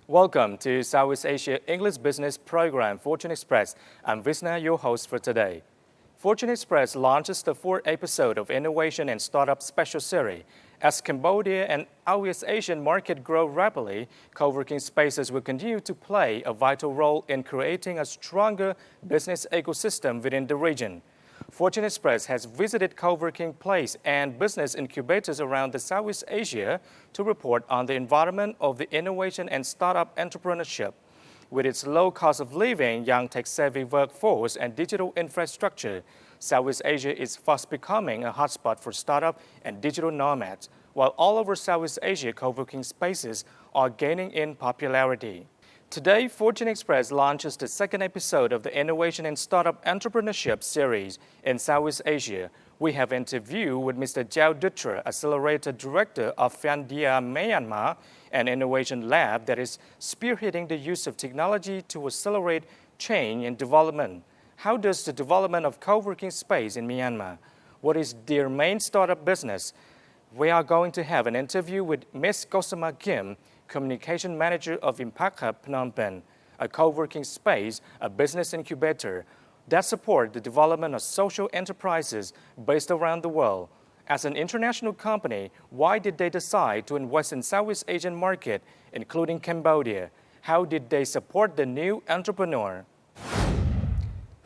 Welcome to Southeast Asia English Business Program Fortune Express. I'm Visna, your host for today. Fortune Express launches the fourth episode of Innovation and Startup Special Series. As Cambodia and Southeast Asian market grow rapidly, co-working spaces will continue to play a vital role in creating a stronger business ecosystem within the region. Fortune Express has visited co-working places and business incubators around the Southeast Asia to report on the environment of the innovation and startup entrepreneurship. With its low cost of living, young tech-savvy workforce, and digital infrastructure, Southeast Asia is fast becoming a hotspot for startup and digital nomads, while all over Southeast Asia, co-working spaces are gaining in popularity. Today, Fortune Express launches the second episode of the Innovation and Startup Entrepreneurship series in Southeast Asia. We have interviewed with Mr. Joao Dutra, Accelerator Director of Phandeeyar, Myanmar, an innovation lab that is spearheading the use of technology to accelerate change and development. How does the development of co-working space in Myanmar? What is their main startup business? We are going to have an interview with Ms. Kosoma Kim, Communication Manager of Impact Hub Phnom Penh, a co-working space, a business incubator that supports the development of social enterprises based around the world. As an international company, why did they decide to invest in Southeast Asian market, including Cambodia? How did they support the new entrepreneur?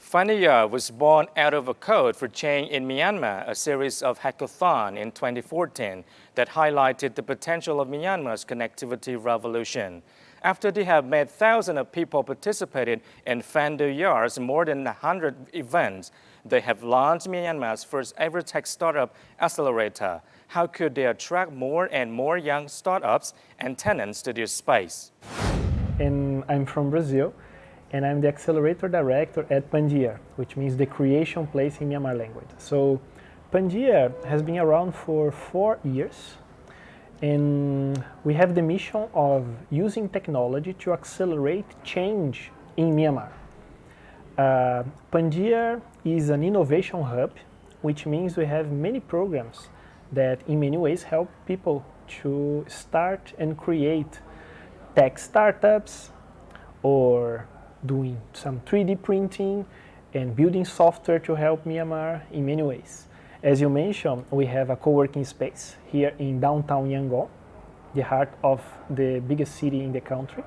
Phandeeyar was born out of a Code for Change in Myanmar, a series of hackathons in 2014 that highlighted the potential of Myanmar's connectivity revolution. After they have made thousands of people participated in Phandeeyar's more than 100 events, they have launched Myanmar's first ever tech startup, Accelerator. How could they attract more and more young startups and tenants to their space? I'm from Brazil, and I'm the Accelerator Director at Phandeeyar, which means the creation place in Myanmar language. So Phandeeyar has been around for 4 years, and we have the mission of using technology to accelerate change in Myanmar. Phandeeyar is an innovation hub, which means we have many programs that in many ways help people to start and create tech startups or doing some 3D printing and building software to help Myanmar in many ways. As you mentioned, we have a co-working space here in downtown Yangon, the heart of the biggest city in the country.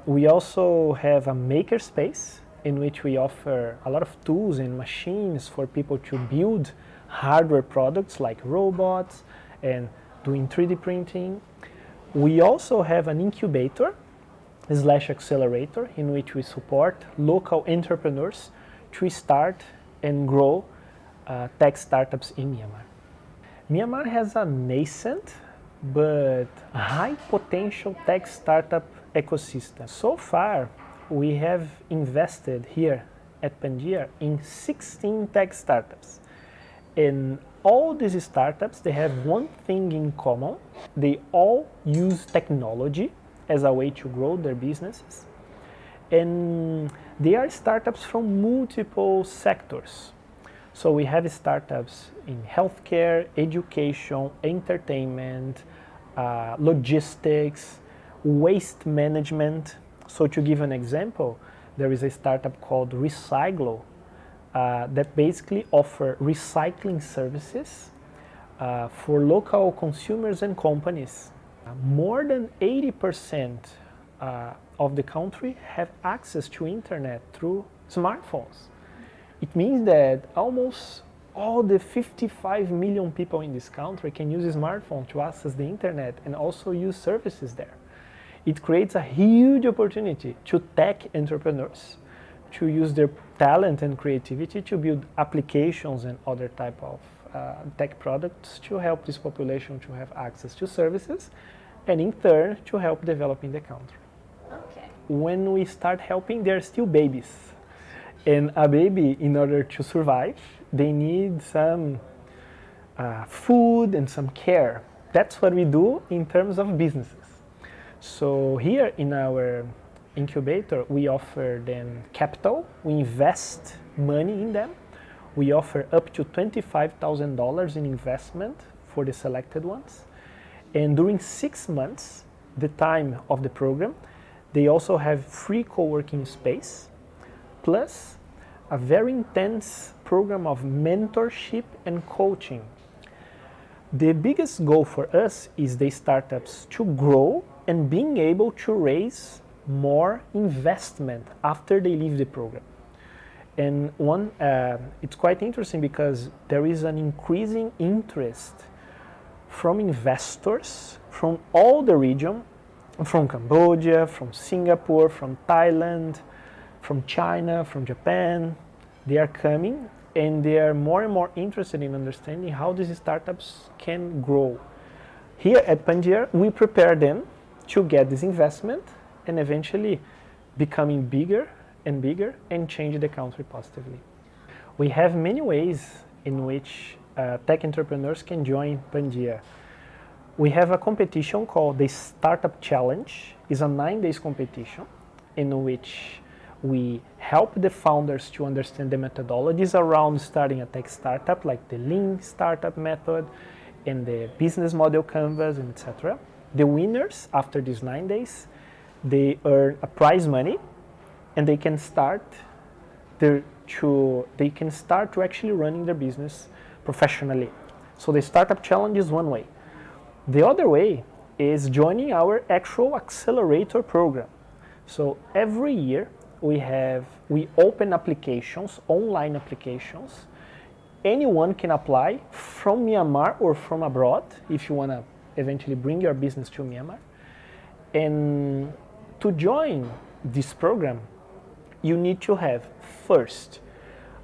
We also have a maker space in which we offer a lot of tools and machines for people to build hardware products like robots and doing 3D printing. We also have an incubator / accelerator in which we support local entrepreneurs to start and grow tech startups in Myanmar. Myanmar has a nascent but high potential tech startup ecosystem. So far, we have invested here at Phandeeyar in 16 tech startups. And all these startups, they have one thing in common. They all use technology as a way to grow their businesses. And they are startups from multiple sectors. So we have startups in healthcare, education, entertainment, logistics, waste management. So to give an example, there is a startup called Recyclo that basically offer recycling services for local consumers and companies. More than 80% of the country have access to internet through smartphones. It means that almost all the 55 million people in this country can use a smartphone to access the internet and also use services there. It creates a huge opportunity to tech entrepreneurs to use their talent and creativity to build applications and other type of tech products to help this population to have access to services and in turn to help develop in the country. Okay. When we start helping, they're still babies. And a baby, in order to survive, they need some food and some care. That's what we do in terms of businesses. So here in our incubator, we offer them capital, we invest money in them. We offer up to $25,000 in investment for the selected ones. And during 6 months, the time of the program, they also have free co-working space, plus a very intense program of mentorship and coaching. The biggest goal for us is the startups to grow and being able to raise more investment after they leave the program. And it's quite interesting because there is an increasing interest from investors from all the region, from Cambodia, from Singapore, from Thailand, from China, from Japan. They are coming and they are more and more interested in understanding how these startups can grow. Here at Phandeeyar, we prepare them to get this investment and eventually becoming bigger and bigger and change the country positively. We have many ways in which tech entrepreneurs can join Phandeeyar. We have a competition called the Startup Challenge. It's a 9-day competition in which we help the founders to understand the methodologies around starting a tech startup, like the Lean Startup method and the business model canvas, etc. The winners, after these 9 days, they earn a prize money and they can start to actually running their business professionally. So the Startup Challenge is one way. The other way is joining our actual Accelerator program. So every year we open applications, online applications. Anyone can apply from Myanmar or from abroad if you want to eventually bring your business to Myanmar. And to join this program, you need to have first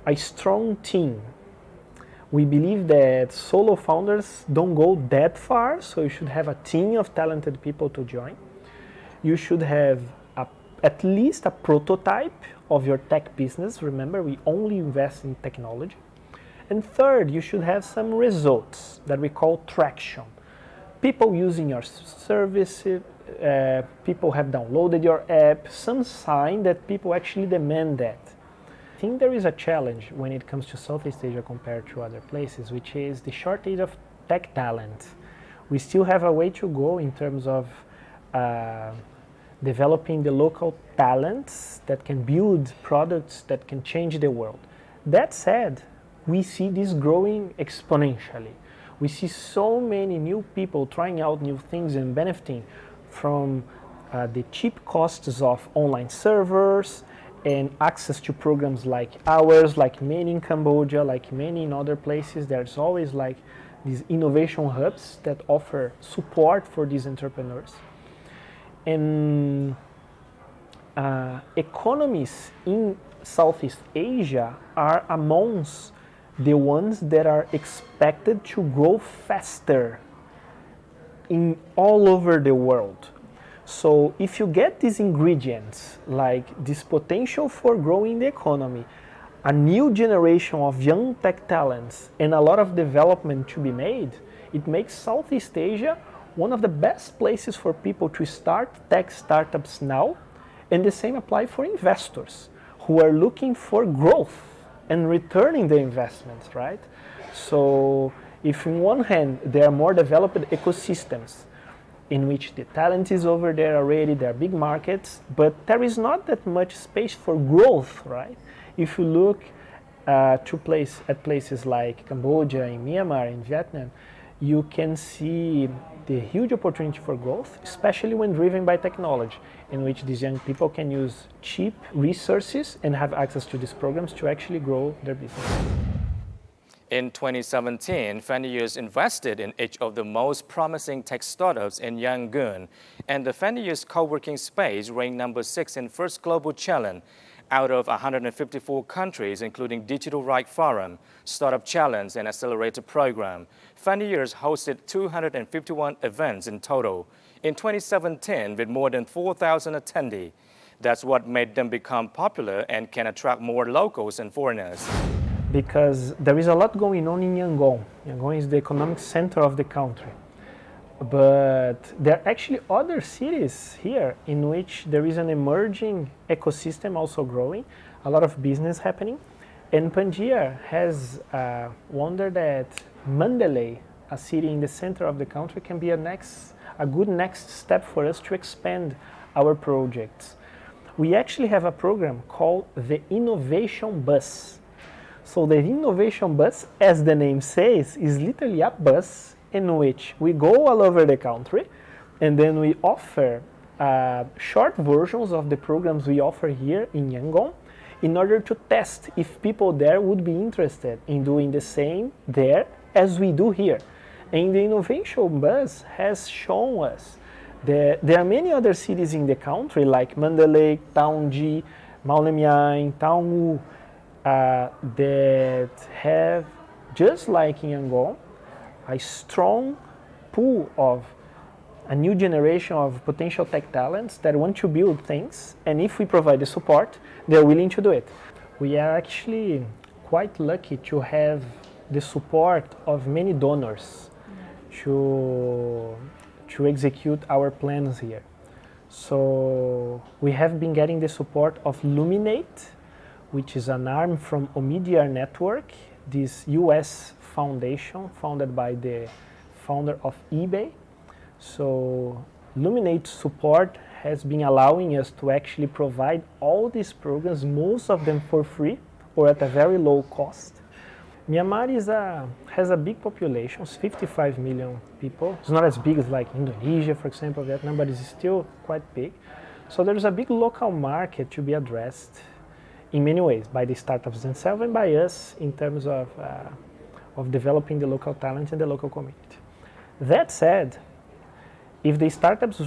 a strong team. We believe that solo founders don't go that far, so you should have a team of talented people to join. You should have at least a prototype of your tech business. Remember, we only invest in technology. And third, you should have some results that we call traction. People using your services, people have downloaded your app, some sign that people actually demand that. I think there is a challenge when it comes to Southeast Asia compared to other places, which is the shortage of tech talent. We still have a way to go in terms of developing the local talents that can build products that can change the world. That said, we see this growing exponentially. We see so many new people trying out new things and benefiting from the cheap costs of online servers and access to programs like ours, like many in Cambodia, like many in other places. There's always like these innovation hubs that offer support for these entrepreneurs. And economies in Southeast Asia are amongst the ones that are expected to grow faster in all over the world. So if you get these ingredients, like this potential for growing the economy, a new generation of young tech talents, and a lot of development to be made, it makes Southeast Asia one of the best places for people to start tech startups now, and the same apply for investors who are looking for growth and returning the investments, right? So if on one hand there are more developed ecosystems in which the talent is over there already, there are big markets, but there is not that much space for growth, right? If you look at places like Cambodia, in Myanmar, in Vietnam, you can see the huge opportunity for growth, especially when driven by technology, in which these young people can use cheap resources and have access to these programs to actually grow their business. In 2017, Phandeeyar invested in each of the most promising tech startups in Yangon, and the Phandeeyar's co-working space ranked number 6 in First Global Challenge out of 154 countries, including Digital Right Forum, Startup Challenge, and Accelerator program. Phandeeyar hosted 251 events in total in 2017 with more than 4,000 attendees. That's what made them become popular and can attract more locals and foreigners. Because there is a lot going on in Yangon. Yangon is the economic center of the country. But there are actually other cities here in which there is an emerging ecosystem also growing, a lot of business happening. And Phandeeyar has wondered that Mandalay, a city in the center of the country, can be a a good next step for us to expand our projects. We actually have a program called the Innovation Bus. So the Innovation Bus, as the name says, is literally a bus in which we go all over the country and then we offer short versions of the programs we offer here in Yangon in order to test if people there would be interested in doing the same there as we do here. And the Innovation Bus has shown us that there are many other cities in the country like Mandalay, Taungji, Myanmar-an, Taungu, that have, just like in Yangon, a strong pool of a new generation of potential tech talents that want to build things, and if we provide the support, they're willing to do it. We are actually quite lucky to have the support of many donors to execute our plans here. So we have been getting the support of Luminate, which is an arm from Phandeeyar network, this US foundation founded by the founder of eBay. So Luminate's support has been allowing us to actually provide all these programs, most of them for free or at a very low cost. Myanmar has a big population, 55 million people. It's not as big as like Indonesia, for example, Vietnam, but it's still quite big. So there's a big local market to be addressed in many ways, by the startups themselves and by us in terms of developing the local talent and the local community. That said, if the startups,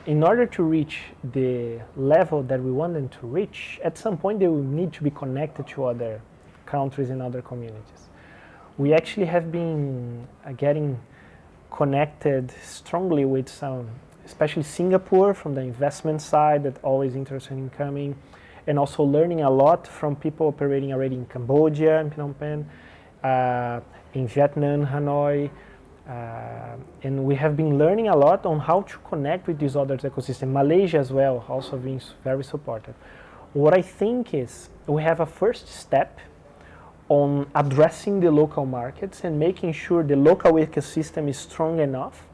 in order to reach the level that we want them to reach, at some point they will need to be connected to other countries and other communities. We actually have been getting connected strongly with some, especially Singapore from the investment side that always interested in coming, and also learning a lot from people operating already in Cambodia, in Phnom Penh, in Vietnam, Hanoi, and we have been learning a lot on how to connect with these other ecosystems. Malaysia as well, also being very supportive. What I think is we have a first step on addressing the local markets and making sure the local ecosystem is strong enough,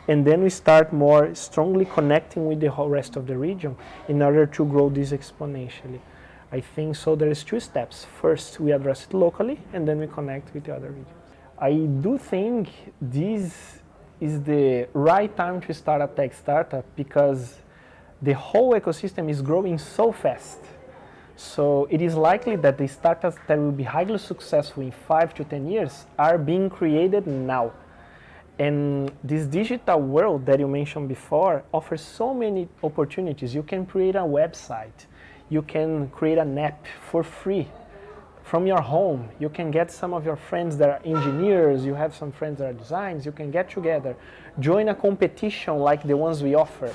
and then we start more strongly connecting with the whole rest of the region in order to grow this exponentially. I think so there is two steps. First, we address it locally, and then we connect with the other regions. I do think this is the right time to start a tech startup because the whole ecosystem is growing so fast. So it is likely that the startups that will be highly successful in 5 to 10 years are being created now. And this digital world that you mentioned before offers so many opportunities. You can create a website. You can create an app for free from your home. You can get some of your friends that are engineers. You have some friends that are designers. You can get together. Join a competition like the ones we offer.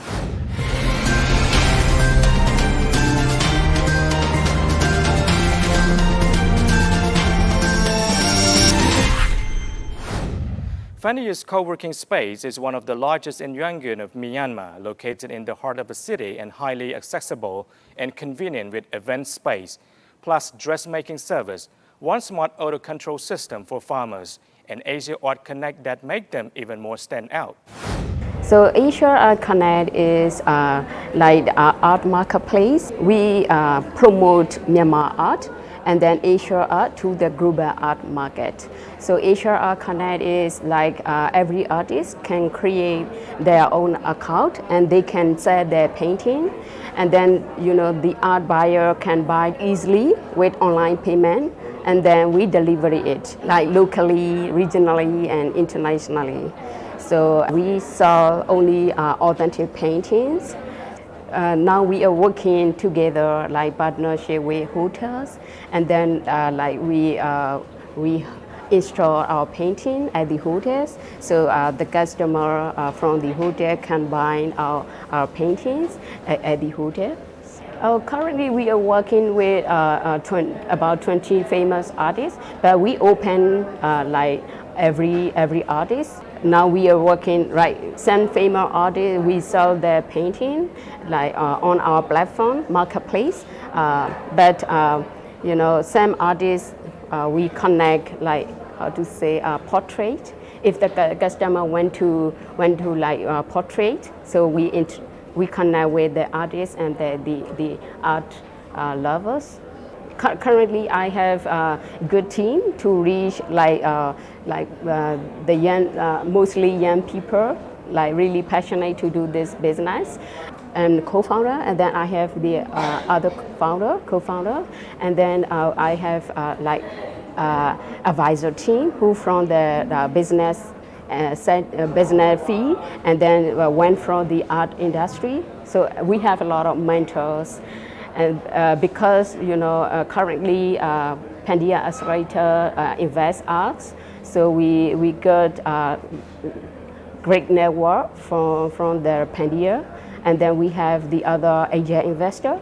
Phandeeyar's co-working space is one of the largest in Yangon of Myanmar, located in the heart of the city and highly accessible and convenient with event space, plus dressmaking service, one smart auto control system for farmers, and Asia Art Connect that make them even more stand out. So Asia Art Connect is like our art marketplace. We promote Myanmar art and then Asia art to the global art market. So Asia Art Connect is like every artist can create their own account and they can sell their painting, and then the art buyer can buy easily with online payment, and then we deliver it like locally, regionally, and internationally. So we sell only authentic paintings. Now we are working together like partnership with hotels, and then like we install our painting at the hotels, so the customer from the hotel can buy our paintings at the hotel. Currently we are working with about 20 famous artists, but we open like every artist. Now we are working, right, some famous artists, we sell their painting like on our platform, marketplace, but some artists we connect, like how to say, portrait, if the customer want to like portrait, so we connect with the artists and the art lovers. Currently, I have a good team to reach the young, mostly young people, like really passionate to do this business. And co-founder, and then I have the other co-founder, and then I have advisor team who from the business business field, and then went from the art industry. So we have a lot of mentors. And because currently Phandeeyar Accelerator invests arts, so we got great network from the Phandeeyar, and then we have the other Asia investor.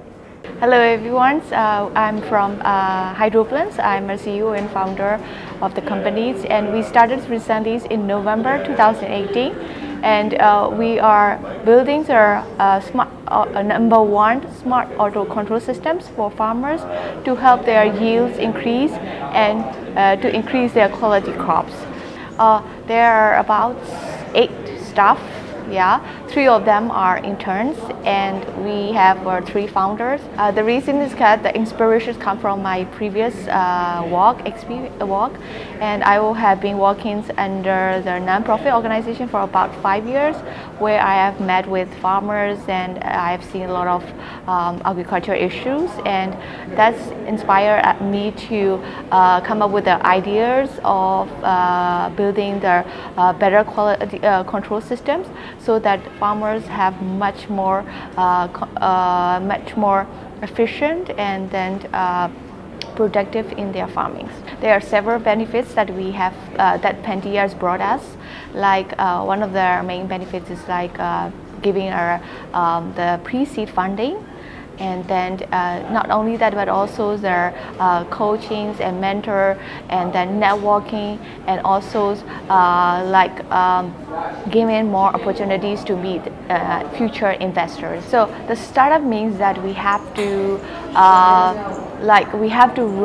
Hello everyone, I'm from Hydroplans. I'm a CEO and founder of the companies, and we started recently in November 2018, and we are building the #1 smart auto control systems for farmers to help their yields increase and to increase their quality crops. There are about 8 staff. Yeah, 3 of them are interns, and we have 3 founders. The reason is that the inspirations come from my previous work, and I have been working under the non-profit organization for about 5 years, where I have met with farmers and I have seen a lot of agriculture issues, and that's inspired me to come up with the ideas of building the better quality control systems, so that farmers have much more efficient and then productive in their farmings. There are several benefits that we have that Phandeeyar has brought us. Like one of their main benefits is like giving the pre-seed funding. And then not only that, but also their coachings and mentor, and then networking, and also giving more opportunities to meet future investors. So the startup means that we have to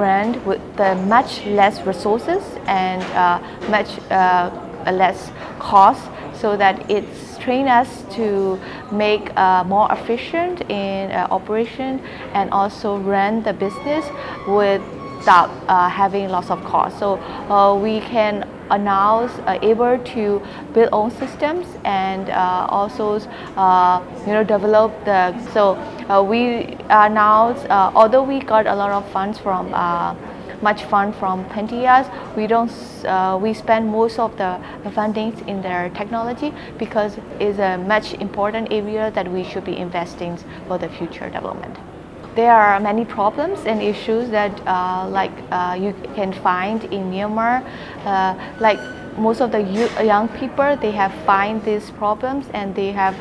run with the much less resources and much less cost, so that it's train us to make more efficient in operation, and also run the business without having lots of cost. So we can announce able to build own systems, and also develop the. So we announced, although we got a lot of funds from much fund from Phandeeyar, we spend most of the fundings in their technology, because it's a much important area that we should be investing for the future development. There are many problems and issues that you can find in Myanmar. Most of the young people, they have find these problems, and they have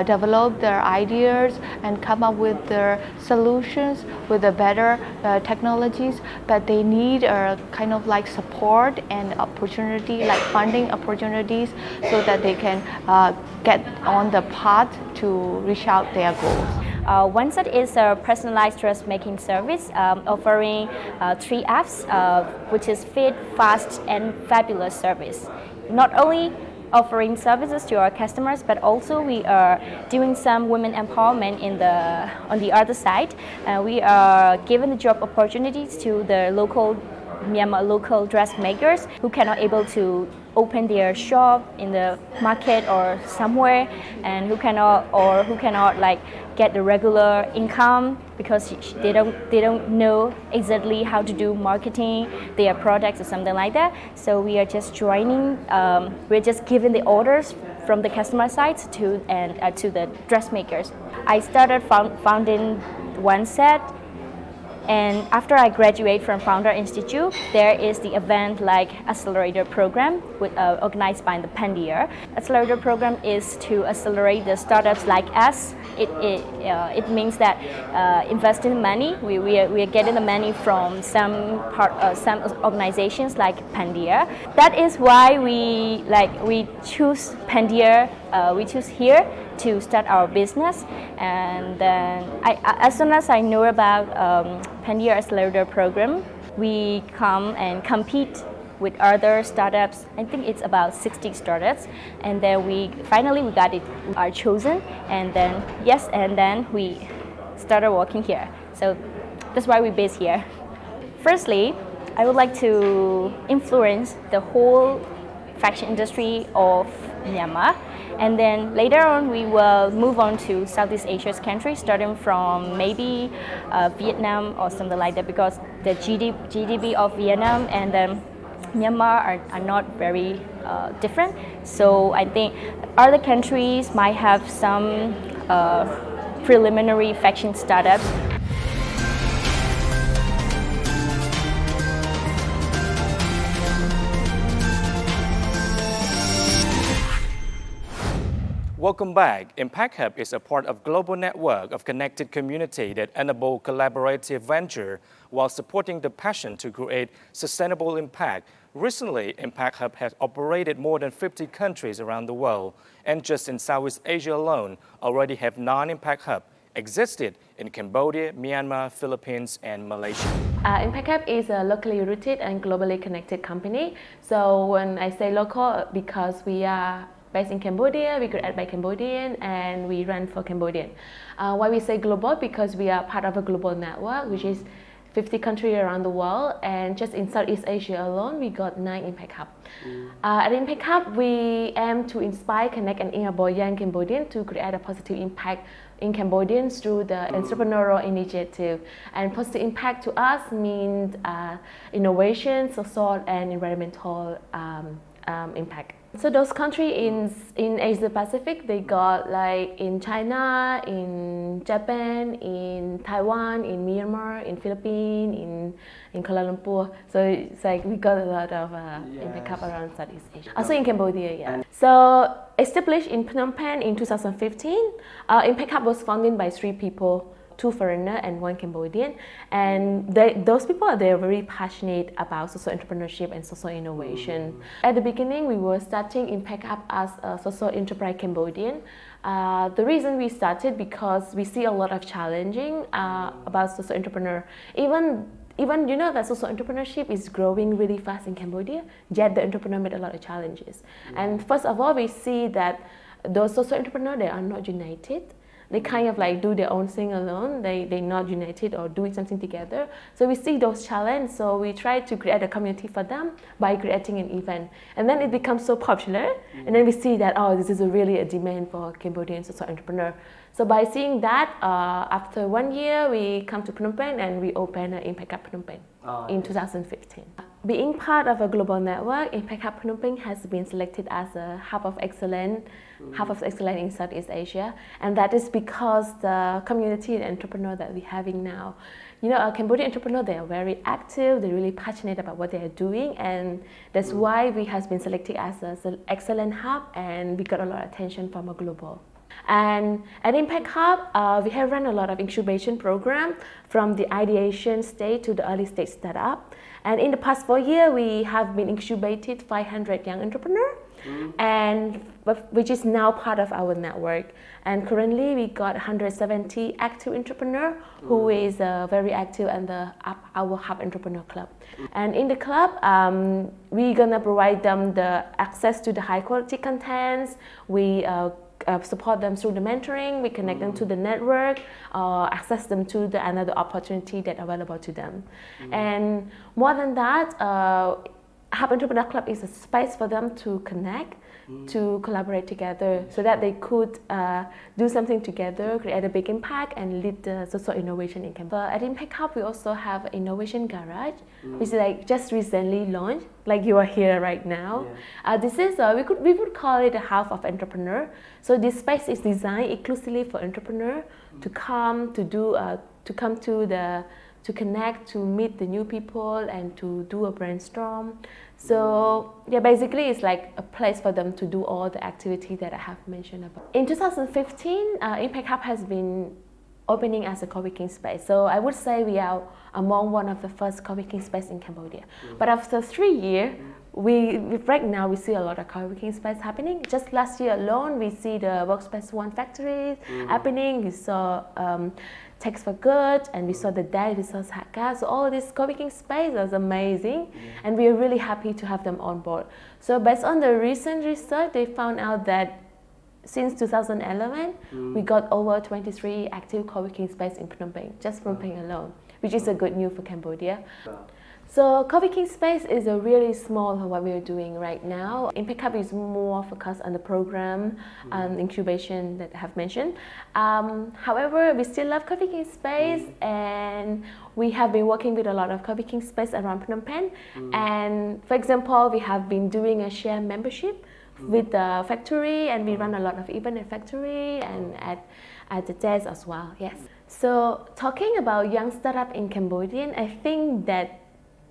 developed their ideas and come up with their solutions with the better technologies, but they need a kind of like support and opportunity, like funding opportunities, so that they can get on the path to reach out their goals. OneSet is a personalized dressmaking service offering 3 apps, which is Fit, Fast, and Fabulous service. Not only offering services to our customers, but also we are doing some women empowerment on the other side. We are giving the job opportunities to the Myanmar local dressmakers who cannot able to open their shop in the market or somewhere, and who cannot like get the regular income because they don't know exactly how to do marketing their products or something like that. So we are just joining. We're just giving the orders from the customer side to the dressmakers. I started founding OneSet. And after I graduate from Founder Institute, there is the event like Accelerator program organized by the Phandeeyar. Accelerator program is to accelerate the startups like us. It means that investing money, we are getting the money from some organizations like Phandeeyar. That is why we choose Phandeeyar. We choose here to start our business, and then as soon as I know about Phandeeyar Accelerator program, we come and compete with other startups. I think it's about 60 startups, and then we got it, are chosen, and then we started working here. So that's why we're based here. Firstly, I would like to influence the whole fashion industry of Myanmar, and then later on we will move on to Southeast Asia's countries, starting from maybe Vietnam or something like that, because the GDP of Vietnam and then Myanmar are not very different. So I think other countries might have some preliminary fashion startups. Welcome back. Impact Hub is a part of global network of connected community that enable collaborative venture while supporting the passion to create sustainable impact. Recently, Impact Hub has operated more than 50 countries around the world, and just in Southeast Asia alone, already have 9 Impact Hub existed in Cambodia, Myanmar, Philippines, and Malaysia. Impact Hub is a locally rooted and globally connected company. So when I say local, because we are based in Cambodia, we create by Cambodian, and we run for Cambodian. Why we say global? Because we are part of a global network, which is 50 countries around the world, and just in Southeast Asia alone, we got 9 Impact Hub. At Impact Hub, we aim to inspire, connect, and enable young Cambodians to create a positive impact in Cambodians through the entrepreneurial initiative. And positive impact to us means innovation, social, and environmental impact. So those countries in Asia Pacific, they got like in China, in Japan, in Taiwan, in Myanmar, in Philippines, in Kuala Lumpur. So it's like we got a lot of Impact Hub around Southeast Asia. Also in Cambodia, yeah. So established in Phnom Penh in 2015, Impact Hub was founded by 3 people. 2 foreigners and 1 Cambodian, and those people, they're very passionate about social entrepreneurship and social innovation. At the beginning, we were starting Impact Hub as a social enterprise Cambodian. The reason we started because we see a lot of challenging about social entrepreneur. Even you know that social entrepreneurship is growing really fast in Cambodia, yet the entrepreneur made a lot of challenges. And first of all, we see that those social entrepreneurs, they are not united. They kind of like do their own thing alone. They're not united or doing something together. So we see those challenges. So we try to create a community for them by creating an event. And then it becomes so popular. And then we see that, oh, this is really a demand for Cambodian social entrepreneur. So by seeing that, after 1 year, we come to Phnom Penh and we open an Impact Hub Phnom Penh in 2015. Being part of a global network, Impact Hub Phnom Penh has been selected as a hub of excellence in Southeast Asia, and that is because the community and entrepreneur that we're having now. You know, Cambodian entrepreneurs, they are very active, they're really passionate about what they are doing, and that's why we have been selected as an excellent hub, and we got a lot of attention from a global. And at Impact Hub, we have run a lot of incubation program from the ideation stage to the early stage startup. And in the past 4 years, we have been incubated 500 young entrepreneurs, and which is now part of our network. And currently, we got 170 active entrepreneurs who is very active in our Hub Entrepreneur Club. And in the club, we're gonna provide them the access to the high quality contents. We support them through the mentoring, we connect them to the network, access them to another opportunity that's available to them. And more than that, Hub Entrepreneur Club is a space for them to connect, to collaborate together so that they could do something together, create a big impact, and lead the social innovation in Cambodia. At Impact Hub, we also have Innovation Garage, which is like just recently launched, like you are here right now. This is, we would call it a hub of entrepreneur. So this space is designed exclusively for entrepreneur to come, to connect, to meet the new people, and to do a brainstorm. So yeah, basically it's like a place for them to do all the activity that I have mentioned about. In 2015, Impact Hub has been opening as a co-working space. So I would say we are among one of the first co-working space in Cambodia. But after 3 years, right now we see a lot of co-working space happening. Just last year alone, we see the Workspace One factories happening. We saw Text for Good, and we saw the DAD, we saw Saka. So all this co-working space was amazing, and we are really happy to have them on board. So based on the recent research, they found out that since 2011, we got over 23 active co-working space in Phnom Penh, just from Penh alone, which is a good news for Cambodia. So co-working space is a really small of what we are doing right now. Impact Hub is more focused on the program and incubation that I have mentioned. However, we still love co-working space, and we have been working with a lot of co-working space around Phnom Penh. And for example, we have been doing a share membership with the factory, and we run a lot of events at factory and at the desk as well. Yes. So talking about young startup in Cambodia, I think that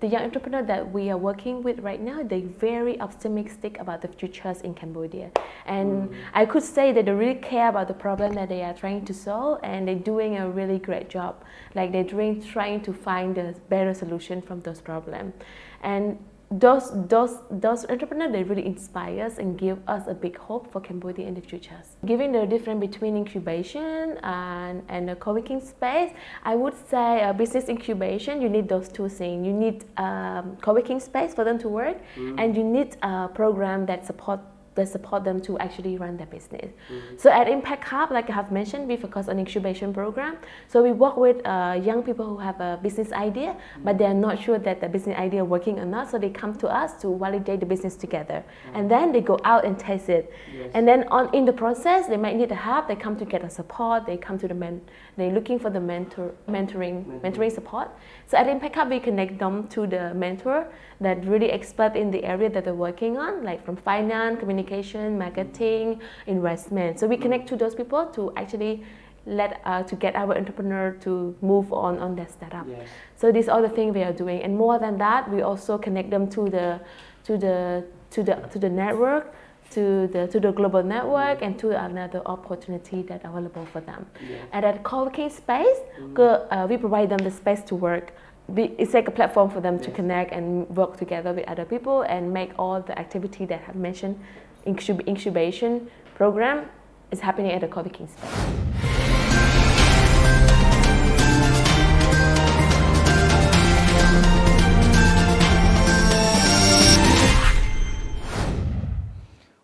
the young entrepreneur that we are working with right now, they're very optimistic about the futures in Cambodia. And I could say that they really care about the problem that they are trying to solve, and they're doing a really great job. Like they're trying to find a better solution from those problems. And those entrepreneurs, they really inspire us and give us a big hope for Cambodia in the future. Given the difference between incubation and a co-working space, I would say business incubation, you need those two things. You need co-working space for them to work, and you need a program that support them to actually run their business. So at Impact Hub, like I have mentioned, we focus on incubation program. So we work with young people who have a business idea, but they are not sure that the business idea is working or not. So they come to us to validate the business together, and then they go out and test it. And then in the process, they might need a help. They come to get a support. They come to they're looking for the mentoring support. So at Impact Hub, we connect them to the mentor that really expert in the area that they're working on, like from finance, communication, marketing, investment. So we connect to those people to actually to get our entrepreneur to move on their startup. So these are the things we are doing, and more than that, we also connect them to the network, to the global network, and to another opportunity that are available for them. And at co-working space, we provide them the space to work. It's like a platform for them to connect and work together with other people and make all the activity that I have mentioned. Incubation program is happening at the co-working space.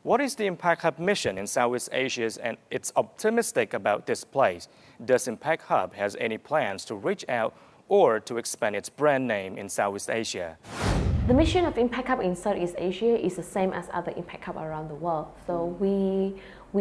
What is the Impact Hub mission in Southeast Asia, and it's optimistic about this place? Does Impact Hub has any plans to reach out or to expand its brand name in Southeast Asia? The mission of Impact Hub in Southeast Asia is the same as other Impact Hub around the world. So we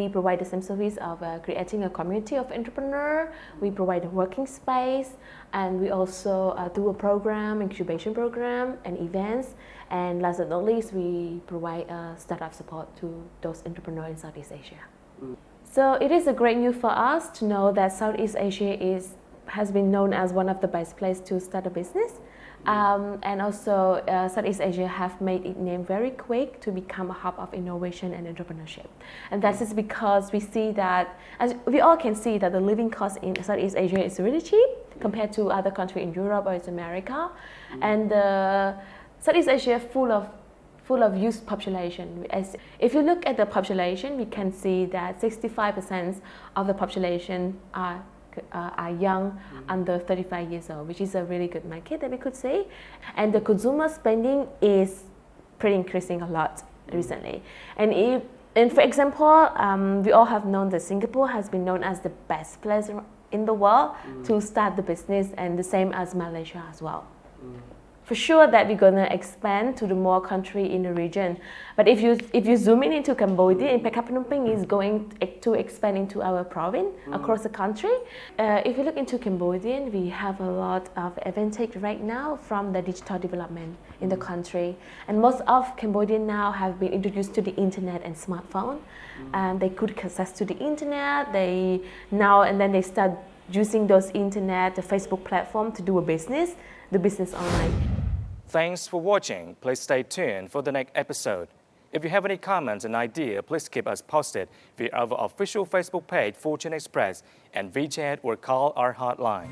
provide the same service of creating a community of entrepreneurs. We provide a working space, and we also do a program, incubation program, and events. And last but not least, we provide startup support to those entrepreneurs in Southeast Asia. So it is a great news for us to know that Southeast Asia has been known as one of the best places to start a business. And also Southeast Asia have made its name very quick to become a hub of innovation and entrepreneurship. And that is because we see that, as we all can see, that the living cost in Southeast Asia is really cheap compared to other countries in Europe or in America. And Southeast Asia full of youth population. If you look at the population, we can see that 65% of the population are young, under 35 years old, which is a really good market that we could say. And the consumer spending is pretty increasing a lot recently. And for example, we all have known that Singapore has been known as the best place in the world to start the business, and the same as Malaysia as well. For sure that we're gonna expand to the more country in the region. But if you zoom in into Cambodia, Impact Hub Phnom Penh is going to expand into our province across the country. If you look into Cambodia, we have a lot of advantage right now from the digital development in the country. And most of Cambodians now have been introduced to the internet and smartphone. And they could access to the internet. They start using those internet, the Facebook platform to do the business online. Thanks for watching. Please stay tuned for the next episode. If you have any comments and ideas, please keep us posted via our official Facebook page, Fortune Express, and WeChat, or call our hotline.